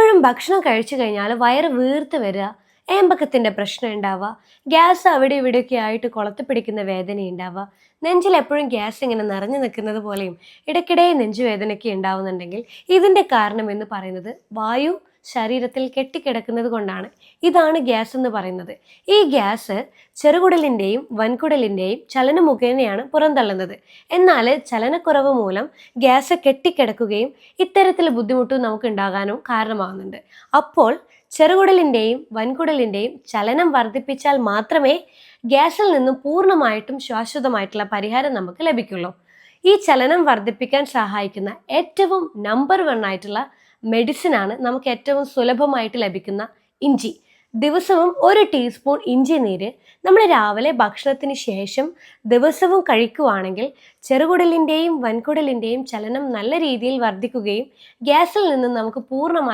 പലപ്പോഴും ഭക്ഷണം കഴിച്ചു കഴിഞ്ഞാൽ വയറ് വീർത്ത് വരിക, ഏമ്പക്കത്തിൻ്റെ പ്രശ്നം ഉണ്ടാവുക, ഗ്യാസ് അവിടെ ഇവിടെയൊക്കെ ആയിട്ട് കുളത്ത് പിടിക്കുന്ന വേദന ഉണ്ടാവുക, നെഞ്ചിൽ എപ്പോഴും ഗ്യാസ് ഇങ്ങനെ നിറഞ്ഞു നിൽക്കുന്നത് പോലെയും ഇടയ്ക്കിടെ നെഞ്ചുവേദനയൊക്കെ ഉണ്ടാവുന്നുണ്ടെങ്കിൽ ഇതിൻ്റെ കാരണം എന്ന് പറയുന്നത് വായു ശരീരത്തിൽ കെട്ടിക്കിടക്കുന്നത് കൊണ്ടാണ്. ഇതാണ് ഗ്യാസ് എന്ന് പറയുന്നത്. ഈ ഗ്യാസ് ചെറുകുടലിൻ്റെയും വൻകുടലിൻ്റെയും ചലനം മുഖേനയാണ് പുറന്തള്ളുന്നത്. എന്നാൽ ചലനക്കുറവ് മൂലം ഗ്യാസ് കെട്ടിക്കിടക്കുകയും ഇത്തരത്തിൽ ബുദ്ധിമുട്ടും നമുക്ക് ഉണ്ടാകാനും കാരണമാകുന്നുണ്ട്. അപ്പോൾ ചെറുകുടലിൻ്റെയും വൻകുടലിൻ്റെയും ചലനം വർദ്ധിപ്പിച്ചാൽ മാത്രമേ ഗ്യാസിൽ നിന്നും പൂർണ്ണമായിട്ടും ശാശ്വതമായിട്ടുള്ള പരിഹാരം നമുക്ക് ലഭിക്കുള്ളൂ. ഈ ചലനം വർദ്ധിപ്പിക്കാൻ സഹായിക്കുന്ന ഏറ്റവും നമ്പർ 1 ആയിട്ടുള്ള മെഡിസിനാണ് നമുക്ക് ഏറ്റവും സുലഭമായിട്ട് ലഭിക്കുന്ന ഇഞ്ചി. ദിവസവും 1 ടീസ്പൂൺ ഇഞ്ചി നീര് നമ്മൾ രാവിലെ ഭക്ഷണത്തിന് ശേഷം ദിവസവും കഴിക്കുവാണെങ്കിൽ ചെറുകുടലിൻ്റെയും വൻകുടലിൻ്റെയും ചലനം നല്ല രീതിയിൽ വർദ്ധിക്കുകയും ഗ്യാസിൽ നിന്ന് നമുക്ക് പൂർണ്ണമായി